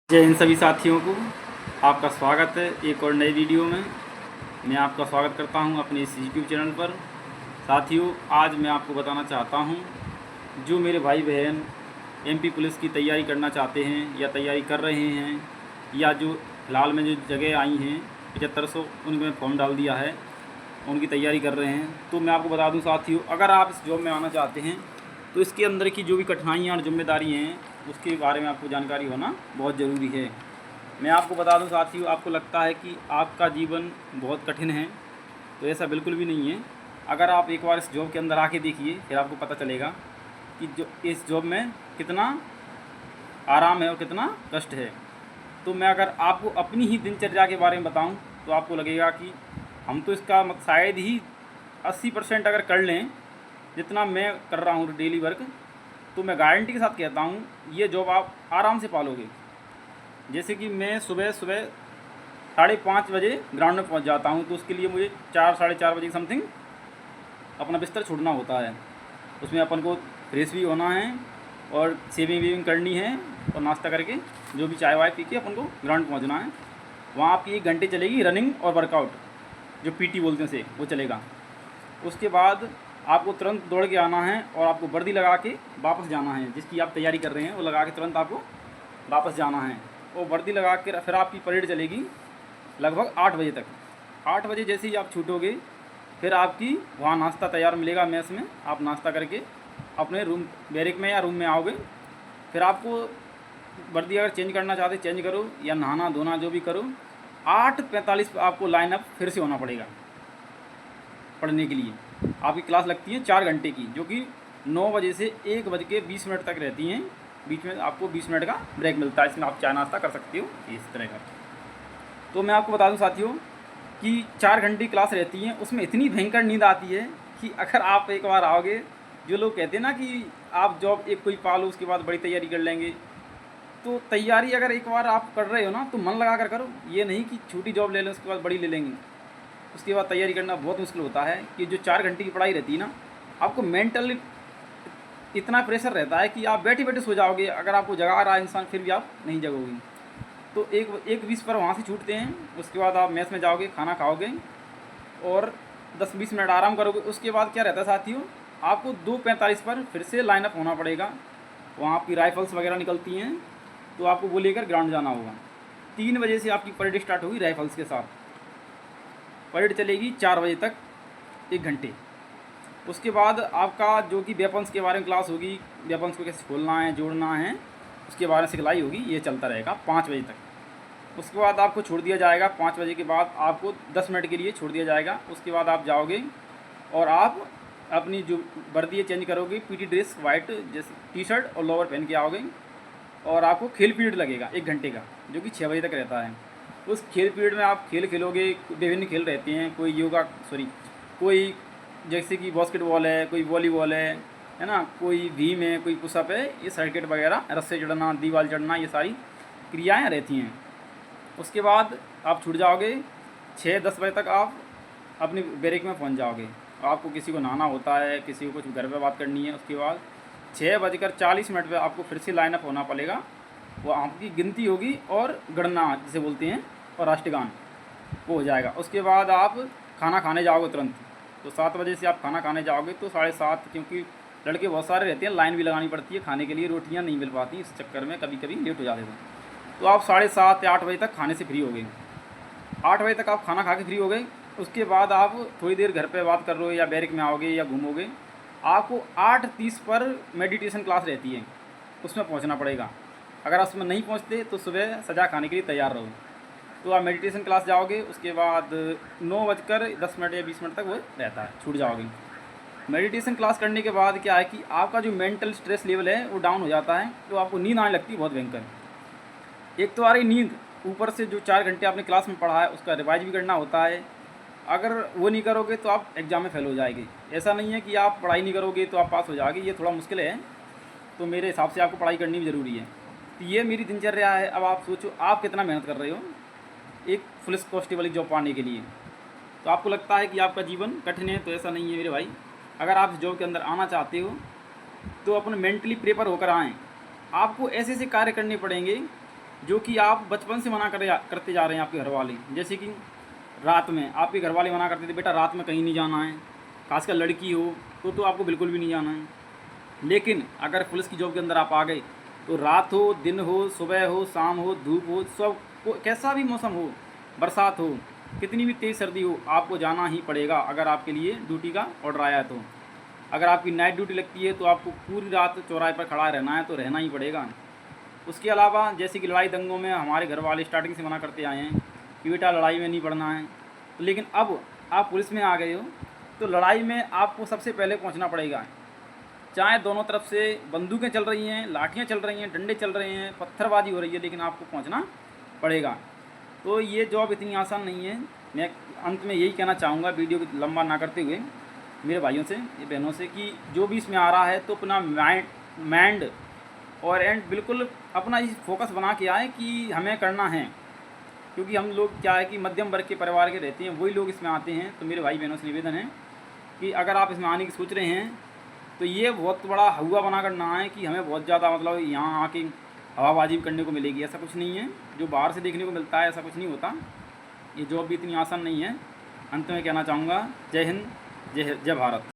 जय हिंद सभी साथियों को। आपका स्वागत है एक और नई वीडियो में। मैं आपका स्वागत करता हूं अपने इस यूट्यूब चैनल पर। साथियों, आज मैं आपको बताना चाहता हूं, जो मेरे भाई बहन एमपी पुलिस की तैयारी करना चाहते हैं या तैयारी कर रहे हैं, या जो फिलहाल में जो जगह आई हैं 7500 उनमें फॉर्म डाल दिया है, उनकी तैयारी कर रहे हैं, तो मैं आपको बता दूं साथियों, अगर आप इस जॉब में आना चाहते हैं तो इसके अंदर की जो भी कठिनाइयाँ और जिम्मेदारी हैं उसके बारे में आपको जानकारी होना बहुत ज़रूरी है। मैं आपको बता दूं साथियों, आपको लगता है कि आपका जीवन बहुत कठिन है, तो ऐसा बिल्कुल भी नहीं है। अगर आप एक बार इस जॉब के अंदर आके देखिए, फिर आपको पता चलेगा कि जो इस जॉब में कितना आराम है और कितना कष्ट है। तो मैं अगर आपको अपनी ही दिनचर्या के बारे में बताऊं तो आपको लगेगा कि हम तो इसका शायद ही 80% अगर कर लें जितना मैं कर रहा हूँ डेली वर्क, तो मैं गारंटी के साथ कहता हूँ ये जॉब आप आराम से पालोगे। जैसे कि मैं सुबह सुबह 5:30 बजे ग्राउंड में पहुँच जाता हूँ, तो उसके लिए मुझे 4 साढ़े 4 बजे समथिंग अपना बिस्तर छोड़ना होता है। उसमें अपन को फ्रेश भी होना है और शेविंग वेविंग करनी है और नाश्ता करके जो भी चाय वाय पी के अपन को ग्राउंड पहुँचना है। वहाँ आपकी 1 घंटे चलेगी रनिंग और वर्कआउट, जो पीटी बोलते हैं से वो चलेगा। उसके बाद आपको तुरंत दौड़ के आना है और आपको वर्दी लगा के वापस जाना है। जिसकी आप तैयारी कर रहे हैं वो लगा के तुरंत आपको वापस जाना है। और वर्दी लगा के फिर आपकी परेड चलेगी लगभग 8 बजे तक। 8 बजे जैसे ही आप छूटोगे, फिर आपकी वहाँ नाश्ता तैयार मिलेगा मेस में। आप नाश्ता करके अपने रूम बैरिक में या रूम में आओगे। फिर आपको वर्दी अगर चेंज करना चाहते चेंज करो, या नहाना धोना जो भी करो। 8:45 पर आपको लाइन अप फिर से होना पड़ेगा पढ़ने के लिए। आपकी क्लास लगती है 4 घंटे की, जो कि 9 बजे से 1:20 तक रहती हैं। बीच में आपको 20 मिनट का ब्रेक मिलता है, इसमें आप चाय नाश्ता कर सकते हो इस तरह का। तो मैं आपको बता दूं साथियों कि 4 घंटे की क्लास रहती है, उसमें इतनी भयंकर नींद आती है कि अगर आप एक बार आओगे, जो लोग कहते हैं ना कि आप जॉब एक कोई पालो उसके बाद बड़ी तैयारी कर लेंगे, तो तैयारी अगर एक बार आप कर रहे हो ना तो मन लगा कर करो। ये नहीं कि छोटी जॉब ले लें उसके बाद बड़ी ले लेंगे। उसके बाद तैयारी करना बहुत मुश्किल होता है। कि जो 4 घंटे की पढ़ाई रहती है ना, आपको मेंटली इतना प्रेशर रहता है कि आप बैठे बैठे सो जाओगे। अगर आपको जगा रहा है इंसान फिर भी आप नहीं जगोगे। तो 1:20 पर वहाँ से छूटते हैं। उसके बाद आप मेस में जाओगे, खाना खाओगे और 10-20 मिनट आराम करोगे। उसके बाद क्या रहता है साथियों, आपको 2:45 पर फिर से लाइनअप होना पड़ेगा। वहाँ आपकी राइफल्स वगैरह निकलती हैं, तो आपको वो लेकर ग्राउंड जाना होगा। 3 बजे से आपकी परेड स्टार्ट होगी राइफल्स के साथ। परेड चलेगी 4 बजे तक, 1 घंटे। उसके बाद आपका जो कि वेपन्स के बारे में क्लास होगी, वेपन्स को कैसे खोलना है, जोड़ना है, उसके बारे में सिखलाई होगी। ये चलता रहेगा 5 बजे तक। उसके बाद आपको छोड़ दिया जाएगा। 5 बजे के बाद आपको 10 मिनट के लिए छोड़ दिया जाएगा। उसके बाद आप जाओगे और आप अपनी जो वर्दी है चेंज करोगे, पीटी ड्रेस वाइट जैसे टी-शर्ट और लोअर पहन के आओगे। और आपको खेल पीरियड लगेगा 1 घंटे का, जो कि 6 बजे तक रहता है। उस खेल पीरियड में आप खेल खेलोगे। विभिन्न खेल रहते हैं, कोई जैसे कि बास्केटबॉल है, कोई वॉलीबॉल है ना, कोई भीम है, कोई पुशअप है, ये सर्किट वगैरह, रस्से चढ़ना, दीवार चढ़ना, ये सारी क्रियाएं रहती हैं। उसके बाद आप छूट जाओगे। 6-10 बजे तक आप अपनी बैरिक में पहुंच जाओगे। आपको किसी को नहाना होता है, किसी को कुछ घर पे बात करनी है। उसके बाद 6:40 पर आपको फिर से लाइनअप होना पड़ेगा। वो आपकी गिनती होगी और गणना जिसे बोलते हैं, और राष्ट्रगान वो हो जाएगा। उसके बाद आप खाना खाने जाओगे तुरंत। तो 7 बजे से आप खाना खाने जाओगे तो 7:30, क्योंकि लड़के बहुत सारे रहते हैं, लाइन भी लगानी पड़ती है खाने के लिए। रोटियां नहीं मिल पाती, इस चक्कर में कभी कभी लेट हो जाते थे। तो आप 7:30 या 8 बजे तक खाने से फ्री हो गए। 8 बजे तक आप खाना खा के फ्री हो गए। उसके बाद आप थोड़ी देर घर पे बात कर रहे हो या बैरिक में आओगे या घूमोगे। आपको 8:30 पर मेडिटेशन क्लास रहती है, उसमें पहुंचना पड़ेगा। अगर आप उसमें नहीं पहुंचते तो सुबह सजा खाने के लिए तैयार रहो। तो आप मेडिटेशन क्लास जाओगे। उसके बाद 9:10 या 20 मिनट तक वो रहता है, छूट जाओगे। मेडिटेशन क्लास करने के बाद क्या है कि आपका जो मेंटल स्ट्रेस लेवल है वो डाउन हो जाता है। तो आपको नींद आने लगती है बहुत भयंकर। एक तो आ रही नींद, ऊपर से जो 4 घंटे आपने क्लास में पढ़ा है उसका रिवाइज भी करना होता है। अगर वो नहीं करोगे तो आप एग्ज़ाम में फेल हो जाएंगे। ऐसा नहीं है कि आप पढ़ाई नहीं करोगे तो आप पास हो जाओगे, ये थोड़ा मुश्किल है। तो मेरे हिसाब से आपको पढ़ाई करनी भी ज़रूरी है। तो ये मेरी दिनचर्या है। अब आप सोचो आप कितना मेहनत कर रहे हो एक पुलिस कांस्टेबल की जॉब पाने के लिए। तो आपको लगता है कि आपका जीवन कठिन है, तो ऐसा नहीं है मेरे भाई। अगर आप इस जॉब के अंदर आना चाहते हो तो अपने मेंटली प्रिपेयर होकर आएँ। आपको ऐसे ऐसे कार्य करने पड़ेंगे जो कि आप बचपन से मना करते जा रहे हैं आपके घर वाले। जैसे कि रात में आपके घर वाले मना करते थे, बेटा रात में कहीं नहीं जाना है, खासकर लड़की हो तो आपको बिल्कुल भी नहीं जाना है। लेकिन अगर पुलिस की जॉब के अंदर आप आ गए तो रात हो, दिन हो, सुबह हो, शाम हो, धूप हो, सब कैसा भी मौसम हो, बरसात हो, कितनी भी तेज़ सर्दी हो, आपको जाना ही पड़ेगा अगर आपके लिए ड्यूटी का ऑर्डर आया है तो। अगर आपकी नाइट ड्यूटी लगती है तो आपको पूरी रात चौराहे पर खड़ा रहना है तो रहना ही पड़ेगा। उसके अलावा जैसे कि लड़ाई दंगों में हमारे घर वाले स्टार्टिंग से मना करते आए हैं कि बेटा लड़ाई में नहीं पड़ना है, तो लेकिन अब आप पुलिस में आ गए हो तो लड़ाई में आपको सबसे पहले पहुंचना पड़ेगा। चाहे दोनों तरफ से बंदूकें चल रही हैं, लाठियां चल रही हैं, डंडे चल रहे हैं, पत्थरबाजी हो रही है, लेकिन आपको पहुंचना पड़ेगा। तो ये जॉब इतनी आसान नहीं है। मैं अंत में यही कहना चाहूँगा, वीडियो को लंबा ना करते हुए, मेरे भाइयों से, ये बहनों से, कि जो भी इसमें आ रहा है तो अपना माइंड और एंड बिल्कुल अपना इस फोकस बना के आए कि हमें करना है। क्योंकि हम लोग क्या है कि मध्यम वर्ग के परिवार के रहते हैं, वही लोग इसमें आते हैं। तो मेरे भाई बहनों से निवेदन है कि अगर आप इसमें आने की सोच रहे हैं तो ये बहुत बड़ा हुआ बना कर ना है कि हमें बहुत ज़्यादा मतलब यहाँ आके हवाबाजी करने को मिलेगी, ऐसा कुछ नहीं है। जो बाहर से देखने को मिलता है ऐसा कुछ नहीं होता। ये जॉब भी इतनी आसान नहीं है। अंत में कहना चाहूँगा, जय हिंद, जय भारत।